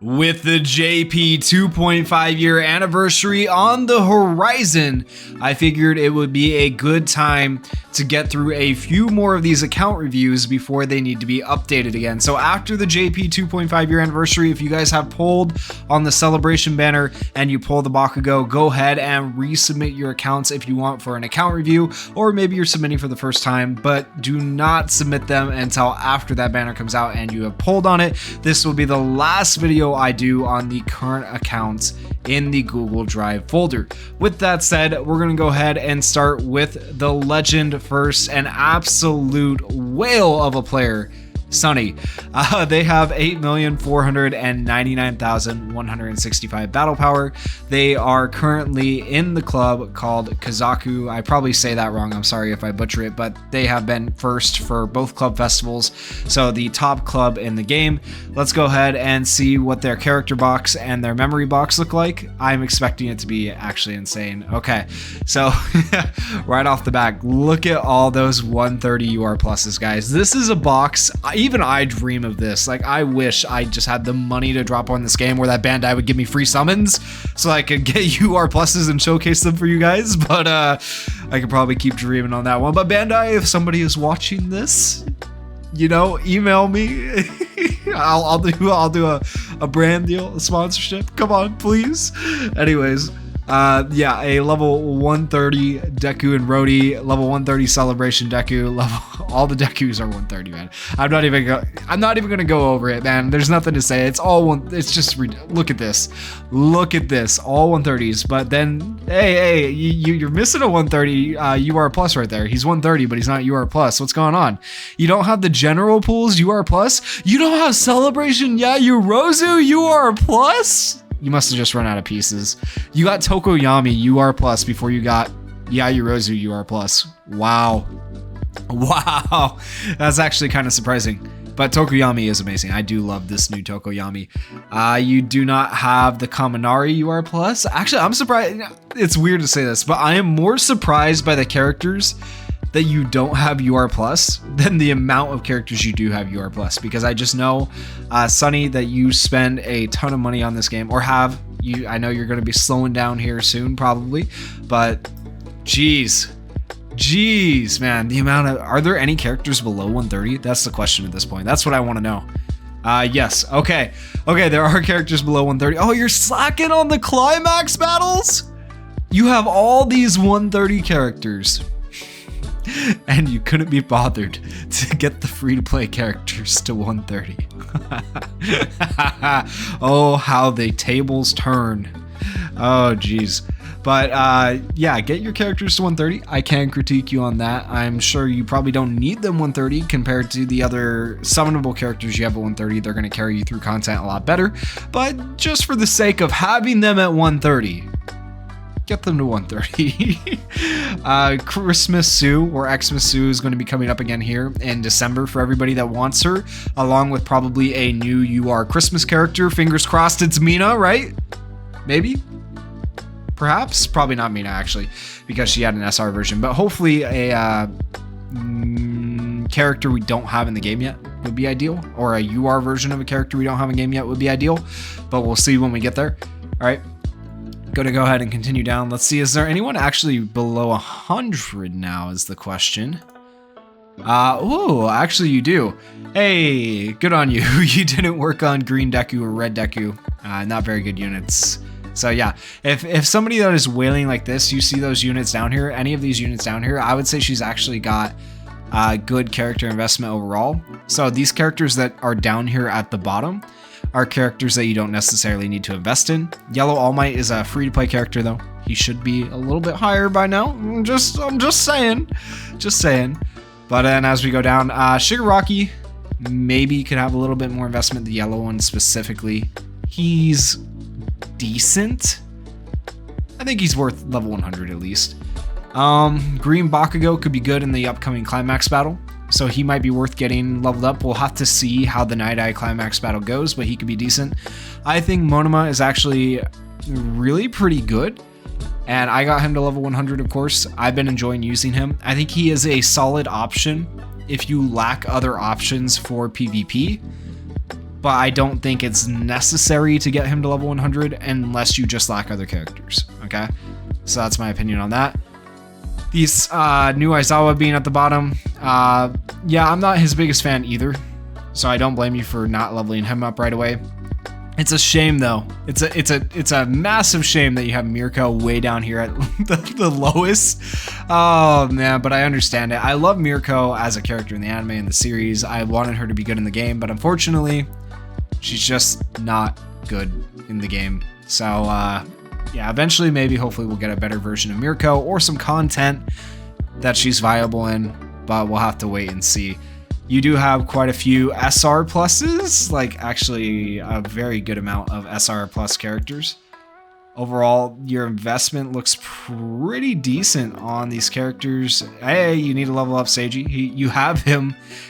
With the JP 2.5 year anniversary on the horizon, I figured it would be a good time to get through a few more of these account reviews before they need to be updated again. So after the JP 2.5 year anniversary, if you guys have pulled on the celebration banner and you pull the Bakugo, go ahead and resubmit your accounts if you want for an account review, or maybe you're submitting for the first time, but do not submit them until after that banner comes out and you have pulled on it. This will be the last video I do on the current accounts in the Google Drive folder. With that said, we're going to go ahead and start with the legend first, an absolute whale of a player, Sunny. They have 8,499,165 battle power. They are currently in the club called Kazaku. I probably say that wrong. I'm sorry if I butcher it, but they have been first for both club festivals. So the top club in the game. Let's go ahead and see what their character box and their memory box look like. I'm expecting it to be actually insane. Okay, so right off the bat, look at all those 130 UR pluses, guys. This is a box. Even I dream of this. Like, I wish I just had the money to drop on this game where that Bandai would give me free summons so I could get UR pluses and showcase them for you guys. But I could probably keep dreaming on that one. But Bandai, if somebody is watching this, you know, email me. I'll do a brand deal, a sponsorship. Come on, please. Anyways. Yeah, a level 130 Deku and Rody, level 130 Celebration Deku, all the Dekus are 130, man. I'm not even gonna go over it, man. There's nothing to say. It's all one. It's just look at this, all 130s. But then, hey, you're missing a 130 UR plus right there. He's 130, but he's not UR plus. What's going on? You don't have the general pools UR plus. You don't have Celebration Yayurozu UR plus. You must have just run out of pieces. You got Tokoyami UR plus before you got Yayurozu UR plus. Wow. That's actually kind of surprising. But Tokoyami is amazing. I do love this new Tokoyami. You do not have the Kaminari UR plus. Actually, I'm surprised. It's weird to say this, but I am more surprised by the characters that you don't have UR plus than the amount of characters you do have UR plus, because I just know, Sunny, that you spend a ton of money on this game, or have. I know you're going to be slowing down here soon, probably, but geez, man, the amount of, are there any characters below 130? That's the question at this point. That's what I want to know. Yes. Okay, there are characters below 130. Oh, you're slacking on the climax battles? You have all these 130 characters. And you couldn't be bothered to get the free-to-play characters to 130. Oh, how the tables turn. Oh, geez. But yeah, get your characters to 130. I can critique you on that. I'm sure you probably don't need them 130 compared to the other summonable characters you have at 130. They're going to carry you through content a lot better. But just for the sake of having them at 130, get them to 130. Christmas Sue, or Xmas Sue, is going to be coming up again here in December for everybody that wants her, along with probably a new UR Christmas character. Fingers crossed it's Mina, right? Maybe? Perhaps? Probably not Mina, actually, because she had an SR version, but hopefully a character we don't have in the game yet would be ideal, or a UR version of a character we don't have in the game yet would be ideal, but we'll see when we get there. All right. Gonna go ahead and continue down. Let's see, is there anyone actually below 100 now is the question. Oh, actually you do. Hey, good on you. You didn't work on green Deku or red Deku. Not very good units. So yeah, if somebody that is wailing like this, you see those units down here, any of these units down here, I would say she's actually got good character investment overall. So these characters that are down here at the bottom are characters that you don't necessarily need to invest in. Yellow All Might is a free-to-play character, though. He should be a little bit higher by now. I'm just saying. But then as we go down, Shigaraki maybe could have a little bit more investment. The yellow one specifically, he's decent. I think he's worth level 100 at least. Green Bakugo could be good in the upcoming climax battle, so he might be worth getting leveled up. We'll have to see how the Night Eye climax battle goes, but he could be decent. I think Monoma is actually really pretty good, and I got him to level 100, of course. I've been enjoying using him. I think he is a solid option if you lack other options for PvP, but I don't think it's necessary to get him to level 100 unless you just lack other characters, okay? So that's my opinion on that. These new Aizawa being at the bottom, yeah, I'm not his biggest fan either, so I don't blame you for not leveling him up right away. It's a shame though. It's a massive shame that you have Mirko way down here at the lowest. Oh man, but I understand it. I love Mirko as a character in the anime and the series. I wanted her to be good in the game, but unfortunately, she's just not good in the game. So yeah, eventually maybe hopefully we'll get a better version of Mirko or some content that she's viable in, but we'll have to wait and see. You do have quite a few SR pluses, like actually a very good amount of SR plus characters. Overall, your investment looks pretty decent on these characters. Hey, you need to level up Seiji. You have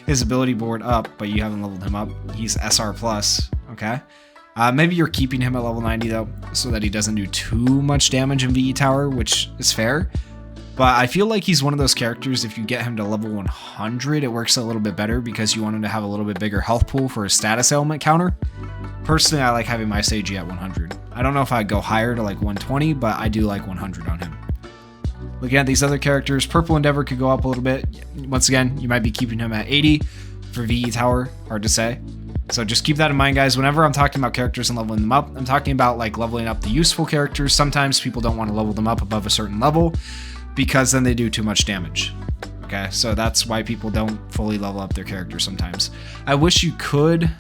his ability board up, but you haven't leveled him up. He's SR plus, okay? Maybe you're keeping him at level 90 though, so that he doesn't do too much damage in VE Tower, which is fair. But I feel like he's one of those characters, if you get him to level 100, it works a little bit better because you want him to have a little bit bigger health pool for a status ailment counter. Personally, I like having my Seiji at 100. I don't know if I'd go higher to like 120, but I do like 100 on him. Looking at these other characters, Purple Endeavor could go up a little bit. Once again, you might be keeping him at 80 for VE Tower, hard to say. So just keep that in mind, guys. Whenever I'm talking about characters and leveling them up, I'm talking about like leveling up the useful characters. Sometimes people don't want to level them up above a certain level, because then they do too much damage. Okay, so that's why people don't fully level up their characters sometimes. I wish you could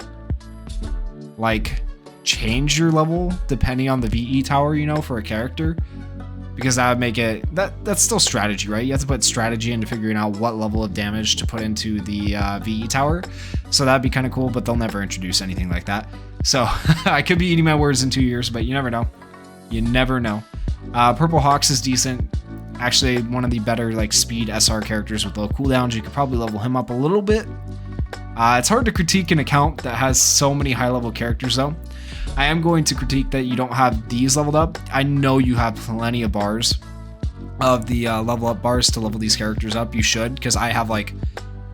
like change your level depending on the VE tower, you know, for a character, because that would make it, that's still strategy, right? You have to put strategy into figuring out what level of damage to put into the VE tower. So that'd be kind of cool, but they'll never introduce anything like that. So I could be eating my words in 2 years, but you never know. You never know. Purple Hawks is decent. Actually, one of the better like speed SR characters with low cooldowns. You could probably level him up a little bit. It's hard to critique an account that has so many high level characters though. I am going to critique that you don't have these leveled up. I know you have plenty of bars of the level up bars to level these characters up. You should, because I have like,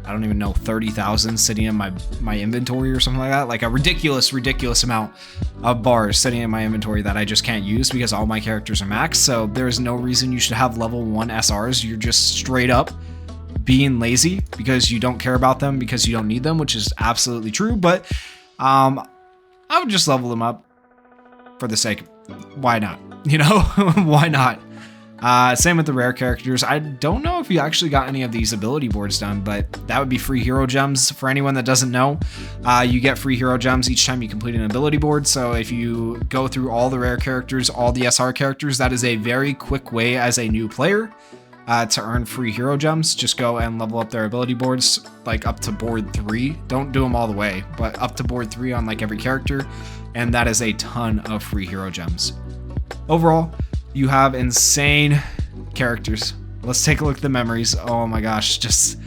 I don't even know, 30,000 sitting in my inventory or something like that. Like a ridiculous amount of bars sitting in my inventory that I just can't use because all my characters are maxed. So there's no reason you should have level 1 SRs. You're just straight up being lazy because you don't care about them, because you don't need them, which is absolutely true. But I would just level them up for the sake of, why not? You know, why not? Same with the rare characters. I don't know if you actually got any of these ability boards done, but that would be free hero gems. For anyone that doesn't know, you get free hero gems each time you complete an ability board. So if you go through all the rare characters, all the SR characters, that is a very quick way as a new player to earn free hero gems. Just go and level up their ability boards, like up to board 3. Don't do them all the way, but up to board 3 on like every character. And that is a ton of free hero gems. Overall, you have insane characters. Let's take a look at the memories. Oh my gosh, just,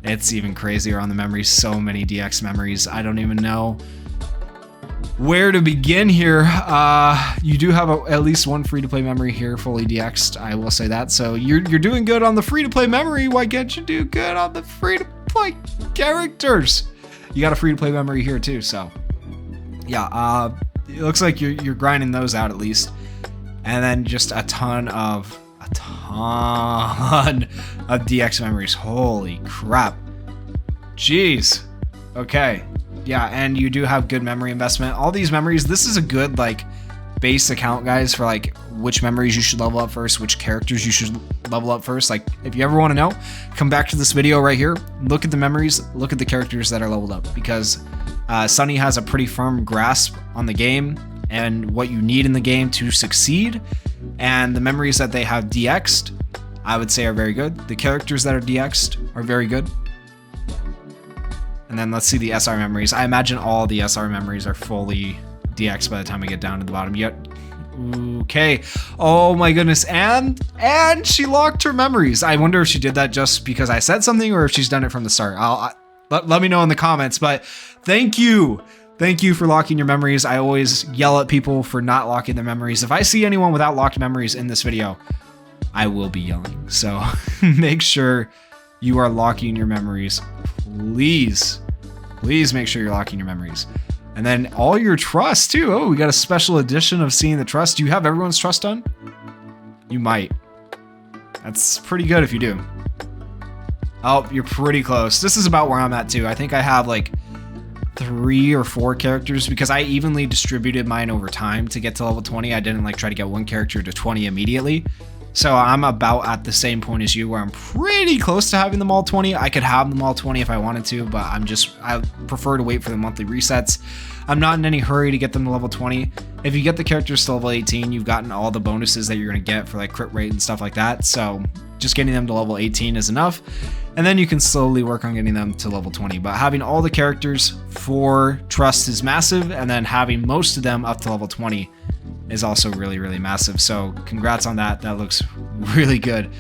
it's even crazier on the memories. So many DX memories. I don't even know where to begin here. You do have at least one free-to-play memory here, fully DX'd. I will say that. So you're doing good on the free-to-play memory. Why can't you do good on the free-to-play characters? You got a free-to-play memory here too. So yeah, it looks like you're grinding those out at least. And then just a ton of DX memories. Holy crap. Jeez. Okay. Yeah, and you do have good memory investment. All these memories, this is a good like base account, guys, for like which memories you should level up first, which characters you should level up first. Like if you ever want to know, come back to this video right here. Look at the memories, look at the characters that are leveled up, because Sunny has a pretty firm grasp on the game and what you need in the game to succeed. And the memories that they have DX'd, I would say are very good. The characters that are DX'd are very good. And then let's see the SR memories. I imagine all the SR memories are fully DX'd by the time we get down to the bottom. Yet, okay. Oh my goodness. And she locked her memories. I wonder if she did that just because I said something, or if she's done it from the start. Let me know in the comments. But thank you. Thank you for locking your memories. I always yell at people for not locking their memories. If I see anyone without locked memories in this video, I will be yelling. So make sure you are locking your memories. Please make sure you're locking your memories. And then all your trust too. Oh, we got a special edition of Seeing the Trust. Do you have everyone's trust done? You might. That's pretty good if you do. Oh, you're pretty close. This is about where I'm at too. I think I have like 3 or 4 characters because I evenly distributed mine over time to get to level 20. I didn't like try to get one character to 20 immediately. So I'm about at the same point as you where I'm pretty close to having them all 20. I could have them all 20 if I wanted to, but I prefer to wait for the monthly resets. I'm not in any hurry to get them to level 20. If you get the characters to level 18, you've gotten all the bonuses that you're going to get for like crit rate and stuff like that. So just getting them to level 18 is enough. And then you can slowly work on getting them to level 20. But having all the characters for trust is massive. And then having most of them up to level 20 is also really, really massive. So congrats on that. That looks really good.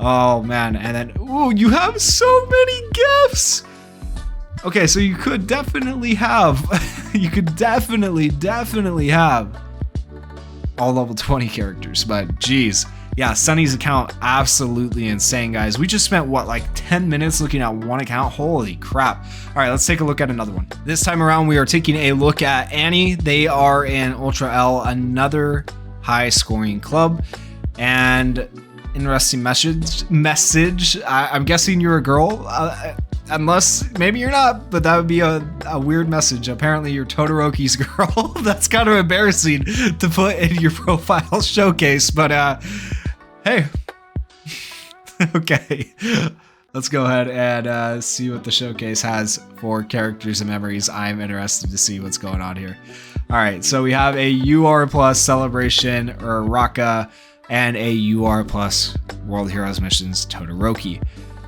Oh man. And then, ooh, you have so many gifts. Okay, so you could definitely have, definitely have all level 20 characters, but geez. Yeah, Sunny's account, absolutely insane, guys. We just spent, what, like 10 minutes looking at one account? Holy crap. All right, let's take a look at another one. This time around, we are taking a look at Annie. They are in Ultra L, another high-scoring club. And interesting message. I'm guessing you're a girl. Unless, maybe you're not, but that would be a weird message. Apparently you're Todoroki's girl. That's kind of embarrassing to put in your profile showcase, but hey. Okay, let's go ahead and see what the showcase has for characters and memories. I'm interested to see what's going on here. All right, so we have a UR Plus Celebration or Raka and a UR Plus World Heroes Missions Todoroki.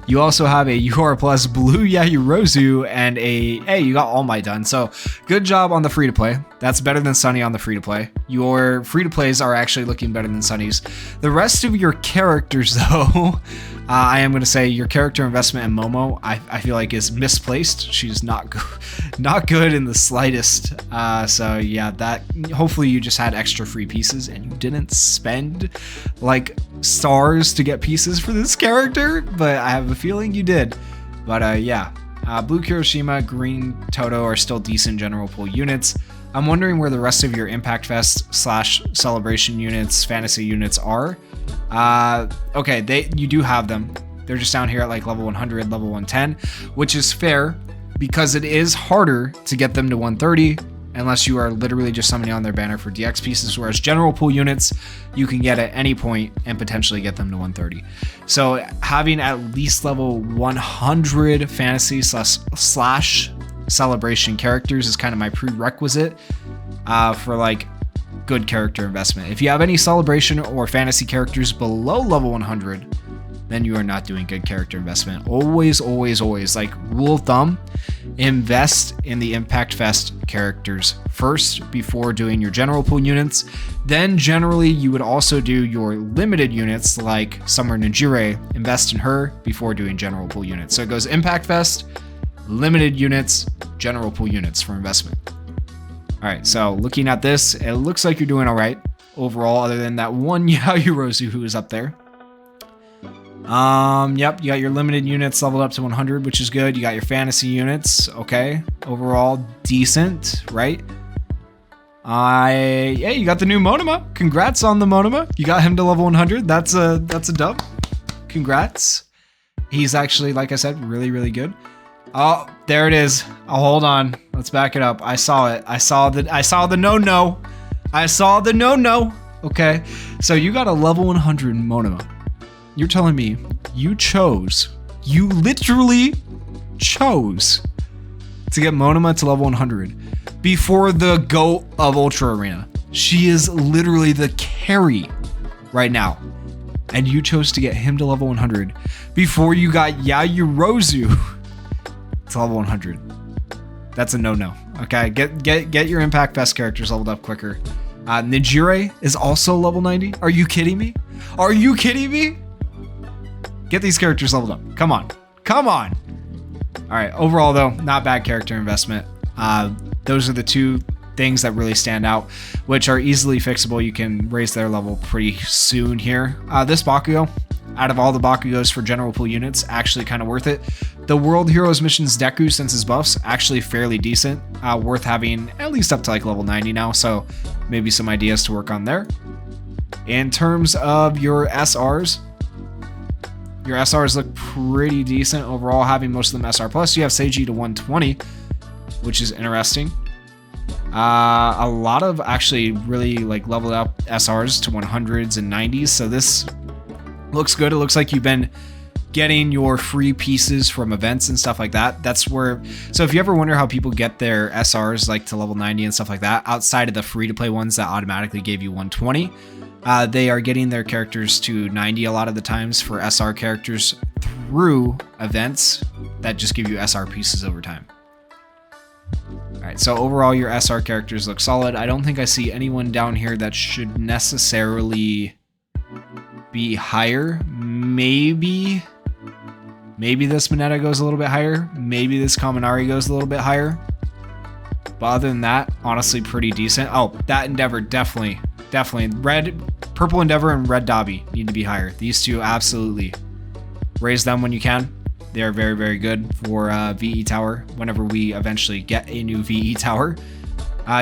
You also have a UR Plus Blue Yaoyorozu and hey, you got All Might done. So good job on the free-to-play. That's better than Sunny on the free-to-play. Your free-to-plays are actually looking better than Sunny's. The rest of your characters, though, I am going to say your character investment in Momo, I feel like is misplaced. She's not good in the slightest. So yeah, that hopefully you just had extra free pieces and you didn't spend like stars to get pieces for this character, but I have a feeling you did. But yeah, Blue Kirishima, Green Toto are still decent general pool units. I'm wondering where the rest of your Impact Fest / Celebration units, fantasy units are. Okay, you do have them. They're just down here at like level 100, level 110, which is fair because it is harder to get them to 130 unless you are literally just summoning on their banner for DX pieces, whereas general pool units you can get at any point and potentially get them to 130. So having at least level 100 fantasy / celebration characters is kind of my prerequisite for like good character investment. If you have any celebration or fantasy characters below level 100, then you are not doing good character investment. Always, like rule of thumb, invest in the Impact Fest characters first before doing your general pool units. Then generally you would also do your limited units like Summer Najire, invest in her before doing general pool units. So it goes Impact Fest, limited units, general pool units for investment. All right, so looking at this, it looks like you're doing all right overall, other than that one Yaoyorozu who is up there. Yep, you got your limited units leveled up to 100, which is good. You got your fantasy units, okay. Overall, decent, right? Yeah, you got the new Monoma. Congrats on the Monoma. You got him to level 100. That's a dub. Congrats. He's actually, like I said, really good. Oh, there it is. Oh, hold on. Let's back it up. I saw it. I saw the no-no. I saw the no-no. Okay. So you got a level 100 Monoma. You're telling me you literally chose to get Monoma to level 100 before the GOAT of Ultra Arena. She is literally the carry right now. And you chose to get him to level 100 before you got Yaoyorozu to level 100. That's a no-no. Okay, get your Impact Fest characters leveled up quicker. Najire is also level 90. Are you kidding me? Are you kidding me? Get these characters leveled up. Come on. All right, overall though, not bad character investment. Those are the two things that really stand out, which are easily fixable. You can raise their level pretty soon here. This Bakugo, out of all the Bakugos for general pool units, actually kind of worth it. The World Heroes missions Deku, since his buffs, actually fairly decent, worth having at least up to like level 90 now, so maybe some ideas to work on there. In terms of your SRs look pretty decent overall, having most of them SR+. You have Seiji to 120, which is interesting. A lot of actually really like leveled up SRs to 100s and 90s, so this looks good. It looks like you've been getting your free pieces from events and stuff like that. That's where, so if you ever wonder how people get their SRs like to level 90 and stuff like that, outside of the free to play ones that automatically gave you 120, they are getting their characters to 90 a lot of the times for SR characters through events that just give you SR pieces over time. Alright, so overall your SR characters look solid. I don't think I see anyone down here that should necessarily be higher. Maybe this Mineta goes a little bit higher. Maybe this Kaminari goes a little bit higher. But other than that, honestly pretty decent. Oh, that Endeavor definitely. Purple Endeavor and Red Dobby need to be higher. These two, absolutely. Raise them when you can. They are very, very good for VE Tower whenever we eventually get a new VE Tower.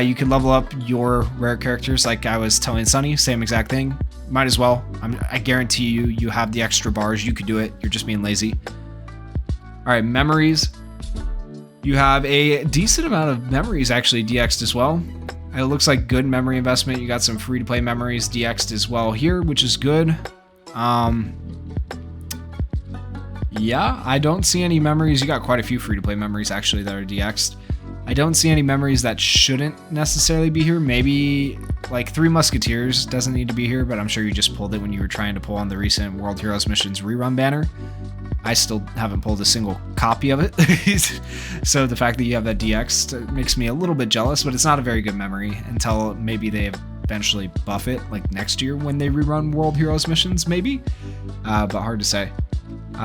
You can level up your rare characters like I was telling Sunny, same exact thing. Might as well. I guarantee you have the extra bars. You could do it. You're just being lazy. All right, memories. You have a decent amount of memories actually DX'd as well. It looks like good memory investment. You got some free-to-play memories DX'd as well here, which is good. Yeah, I don't see any memories. You got quite a few free-to-play memories actually that are DX'd. I don't see any memories that shouldn't necessarily be here. Maybe like Three Musketeers doesn't need to be here, but I'm sure you just pulled it when you were trying to pull on the recent World Heroes Missions rerun banner. I still haven't pulled a single copy of it. So the fact that you have that DX makes me a little bit jealous, but it's not a very good memory until maybe they eventually buff it like next year when they rerun World Heroes Missions, maybe. But hard to say.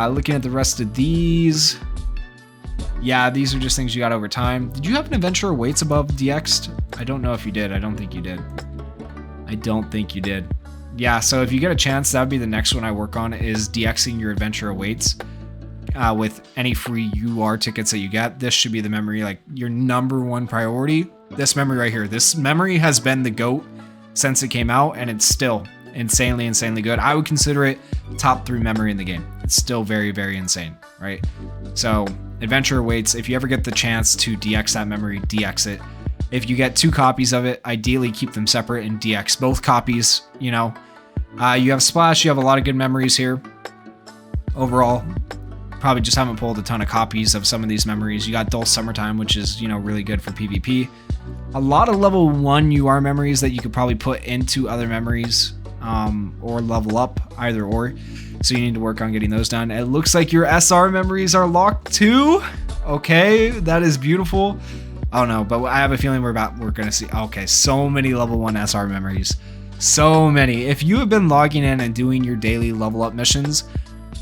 Looking at the rest of these. Yeah, these are just things you got over time. Did you have an Adventurer Weights above DX'd? I don't know if you did. I don't think you did. Yeah, so if you get a chance, that would be the next one I work on, is DXing your Adventurer Weights with any free UR tickets that you get. This should be the memory, like your #1 priority. This memory right here. This memory has been the GOAT since it came out, and it's still insanely good. I would consider it top 3 memory in the game. It's still very, very insane, right? So Adventurer Weights, if you ever get the chance to DX that memory, DX it. If you get 2 copies of it, ideally keep them separate and DX both copies, you know. You have Splash, you have a lot of good memories here. Overall, probably just haven't pulled a ton of copies of some of these memories. You got Dull Summertime, which is, you know, really good for PvP. A lot of level 1 UR memories that you could probably put into other memories, or level up, either or. So you need to work on getting those done. It looks like your SR memories are locked too. Okay, that is beautiful. Oh no, but I have a feeling we're gonna see. Okay, so many level 1 SR memories. So many. If you have been logging in and doing your daily level up missions,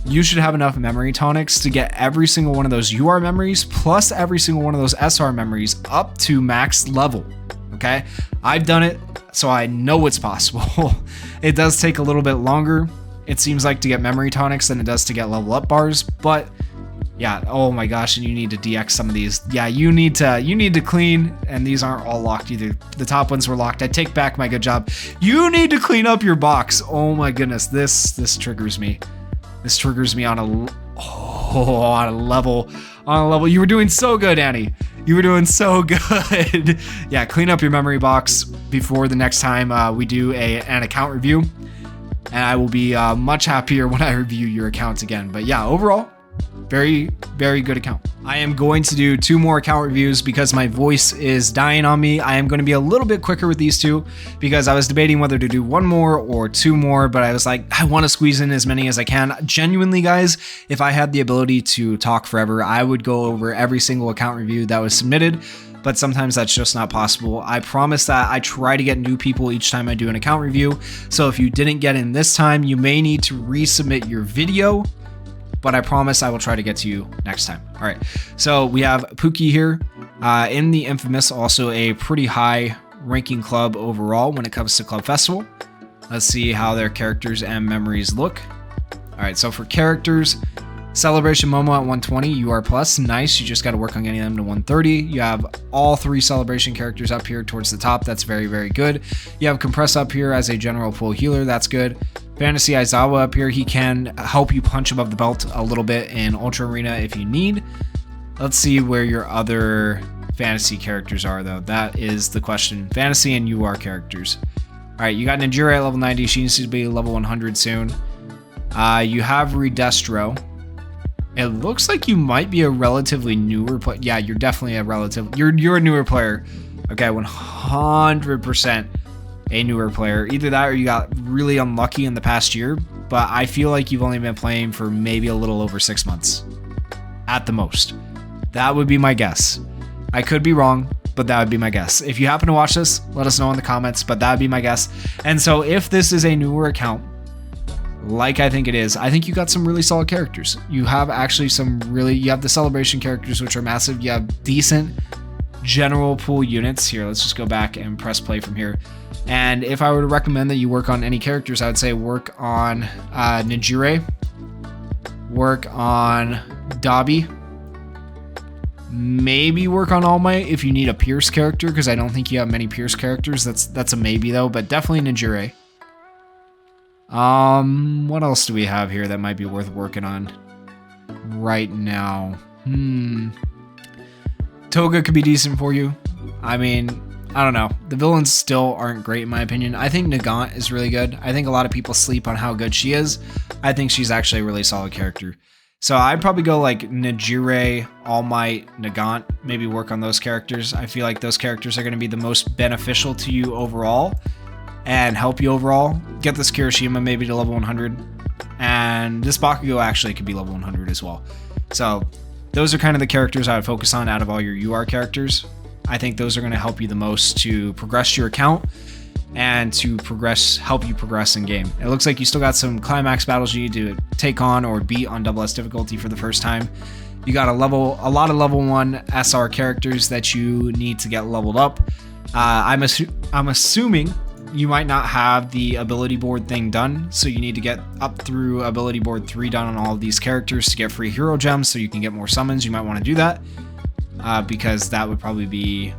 you should have enough memory tonics to get every single one of those UR memories plus every single one of those SR memories up to max level. Okay, I've done it, so I know it's possible. It does take a little bit longer, it seems like, to get memory tonics than it does to get level up bars, but yeah, oh my gosh, and you need to DX some of these. Yeah, you need to clean, and these aren't all locked either. The top ones were locked. I take back my good job. You need to clean up your box. Oh my goodness, this triggers me. This triggers me on a level. You were doing so good, Annie. You were doing so good. Yeah, clean up your memory box before the next time we do an account review, and I will be much happier when I review your accounts again. But yeah, overall, very, very good account. I am going to do 2 more account reviews because my voice is dying on me. I am going to be a little bit quicker with these 2 because I was debating whether to do 1 more or 2 more, but I was like, I want to squeeze in as many as I can. Genuinely, guys, if I had the ability to talk forever, I would go over every single account review that was submitted, but sometimes that's just not possible. I promise that I try to get new people each time I do an account review, so if you didn't get in this time, you may need to resubmit your video, but I promise I will try to get to you next time. All right, so we have Pooky here in the Infamous, also a pretty high ranking club overall when it comes to Club Festival. Let's see how their characters and memories look. All right, so for characters, Celebration Momo at 120, UR plus, nice. You just got to work on getting them to 130. You have all 3 Celebration characters up here towards the top. That's very, very good. You have Compress up here as a general full healer. That's good. Fantasy Aizawa up here. He can help you punch above the belt a little bit in Ultra Arena if you need. Let's see where your other fantasy characters are, though. That is the question. Fantasy and UR characters. All right, you got Najira at level 90. She needs to be level 100 soon. You have Redestro. It looks like you might be a relatively newer player. Yeah, you're definitely a you're a newer player. Okay, 100% a newer player. Either that or you got really unlucky in the past year, but I feel like you've only been playing for maybe a little over 6 months at the most. That would be my guess. I could be wrong, but that would be my guess. If you happen to watch this, let us know in the comments, but that would be my guess. And so if this is a newer account, like I think it is, I think you got some really solid characters. You have actually you have the Celebration characters, which are massive. You have decent general pool units. Here, let's just go back and press play from here. And if I were to recommend that you work on any characters, I would say work on Najire, work on Dobby, maybe work on All Might if you need a Pierce character, because I don't think you have many Pierce characters. That's a maybe though, but definitely Najire. What else do we have here that might be worth working on right now? Toga could be decent for you. I mean, I don't know. The villains still aren't great in my opinion. I think Nagant is really good. I think a lot of people sleep on how good she is. I think she's actually a really solid character. So I'd probably go like Najire, All Might, Nagant, maybe work on those characters. I feel like those characters are going to be the most beneficial to you overall and help you overall. Get this Kirishima maybe to level 100, and this Bakugo actually could be level 100 as well. So those are kind of the characters I would focus on out of all your UR characters. I think those are going to help you the most to progress your account and to help you progress in game. It looks like you still got some climax battles you need to take on or beat on double S difficulty for the first time. You got a lot of level 1 SR characters that you need to get leveled up. I'm assuming you might not have the ability board thing done, so you need to get up through ability board 3 done on all of these characters to get free hero gems so you can get more summons. You might want to do that because that would probably be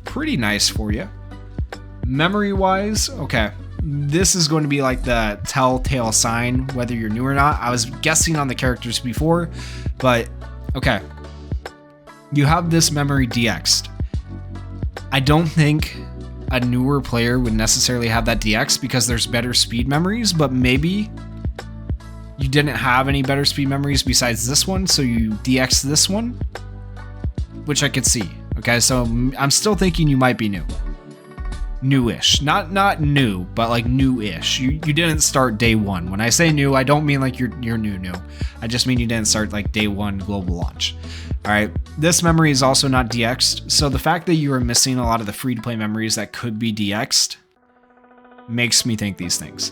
pretty nice for you. Memory wise, okay, this is going to be like the telltale sign whether you're new or not. I was guessing on the characters before, but okay, you have this memory DX'd. I don't think a newer player would necessarily have that DX because there's better speed memories, but maybe you didn't have any better speed memories besides this one, so you DX this one, which I could see. Okay, so I'm still thinking you might be newish, not new, but like new-ish. You didn't start day 1. When I say new, I don't mean like you're new. I just mean you didn't start like day 1 global launch. All right, this memory is also not DX'd, so the fact that you are missing a lot of the free-to-play memories that could be DX'd makes me think these things.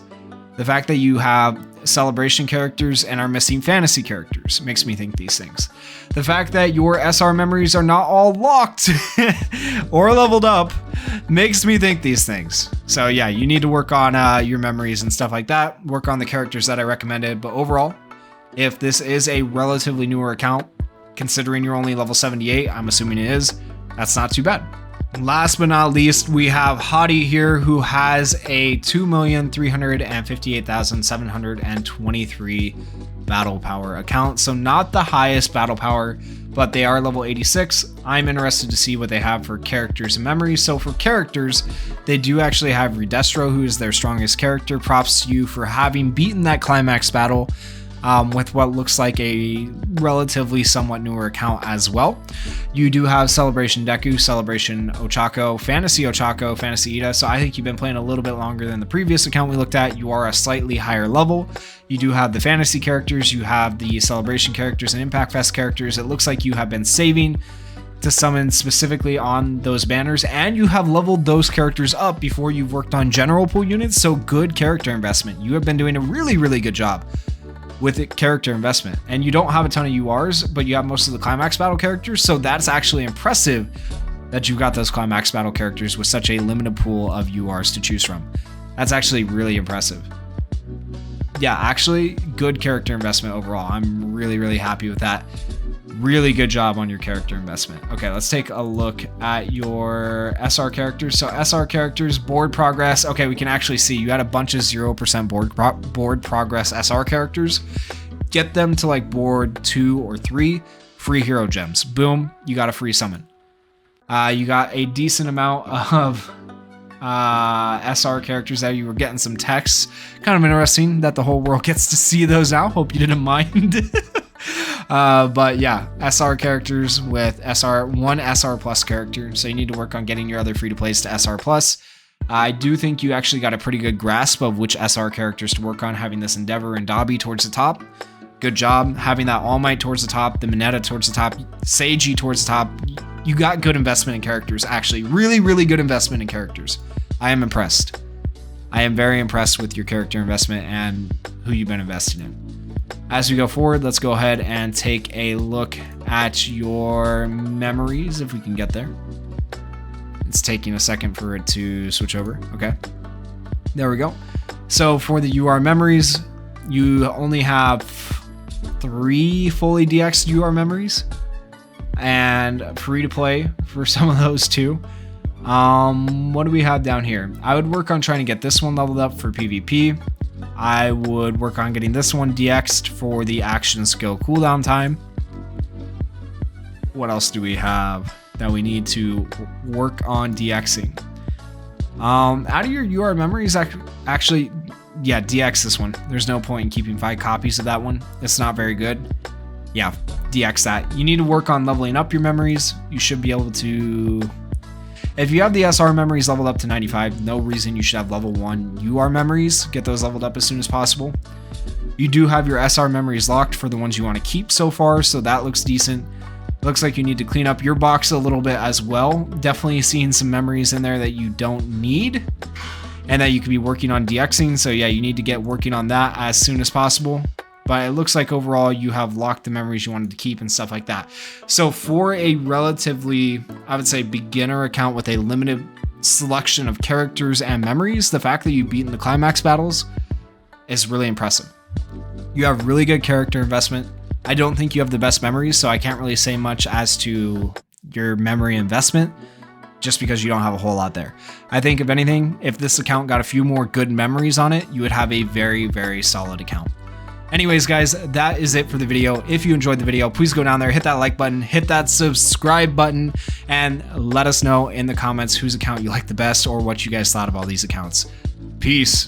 The fact that you have Celebration characters and are missing fantasy characters makes me think these things. The fact that your SR memories are not all locked or leveled up makes me think these things. So yeah, you need to work on your memories and stuff like that. Work on the characters that I recommended, but overall, if this is a relatively newer account, considering you're only level 78, I'm assuming it is, that's not too bad. Last but not least, we have Hottie here, who has a 2,358,723 battle power account. So not the highest battle power, but they are level 86. I'm interested to see what they have for characters and memories. So for characters, they do actually have Redestro, who is their strongest character. Props to you for having beaten that climax battle with what looks like a relatively somewhat newer account as well. You do have Celebration Deku, Celebration Ochako, Fantasy Ida, so I think you've been playing a little bit longer than the previous account we looked at. You are a slightly higher level. You do have the fantasy characters, you have the Celebration characters and Impact Fest characters. It looks like you have been saving to summon specifically on those banners, and you have leveled those characters up before you've worked on general pool units, so good character investment. You have been doing a really, really good job with it, character investment, and you don't have a ton of URs, but you have most of the climax battle characters, so that's actually impressive that you got those climax battle characters with such a limited pool of URs to choose from. That's actually really impressive. yeah, actually good character investment overall. I'm really happy with that. Really good job on your character investment. Okay, let's take a look at your SR characters. So SR characters, board progress. Okay, we can actually see you had a bunch of 0% board progress SR characters. Get them to like board 2 or 3, free hero gems. Boom, you got a free summon. You got a decent amount of SR characters that you were getting some texts. Kind of interesting that the whole world gets to see those now. Hope you didn't mind. But yeah, SR characters with one SR plus character. So you need to work on getting your other free to plays to SR plus. I do think you actually got a pretty good grasp of which SR characters to work on, having this Endeavor and Dobby towards the top. Good job. Having that All Might towards the top, the Mineta towards the top, Seiji towards the top. You got good investment in characters, actually. Really good investment in characters. I am impressed. I am very impressed with your character investment and who you've been investing in. As we go forward, let's go ahead and take a look at your memories, if we can get there. It's taking a second for it to switch over. Okay. There we go. So for the UR memories, you only have 3 fully DX'd UR memories. And free to play for some of those too. What do we have down here? I would work on trying to get this one leveled up for PvP. I would work on getting this one DX'd for the action skill cooldown time. What else do we have that we need to work on DXing? Out of your UR memories, actually, yeah, DX this one. There's no point in keeping 5 copies of that one. It's not very good. Yeah, DX that. You need to work on leveling up your memories. You should be able to... If you have the SR memories leveled up to 95, no reason you should have level 1 UR memories. Get those leveled up as soon as possible. You do have your SR memories locked for the ones you want to keep so far, so that looks decent. Looks like you need to clean up your box a little bit as well. Definitely seeing some memories in there that you don't need and that you could be working on DXing. So yeah, you need to get working on that as soon as possible. But it looks like overall you have locked the memories you wanted to keep and stuff like that. So for a relatively, I would say, beginner account with a limited selection of characters and memories, the fact that you've beaten the climax battles is really impressive. You have really good character investment. I don't think you have the best memories, so I can't really say much as to your memory investment, just because you don't have a whole lot there. I think if anything, if this account got a few more good memories on it, you would have a very solid account. Anyways, guys, that is it for the video. If you enjoyed the video, please go down there, hit that like button, hit that subscribe button, and let us know in the comments whose account you like the best or what you guys thought of all these accounts. Peace.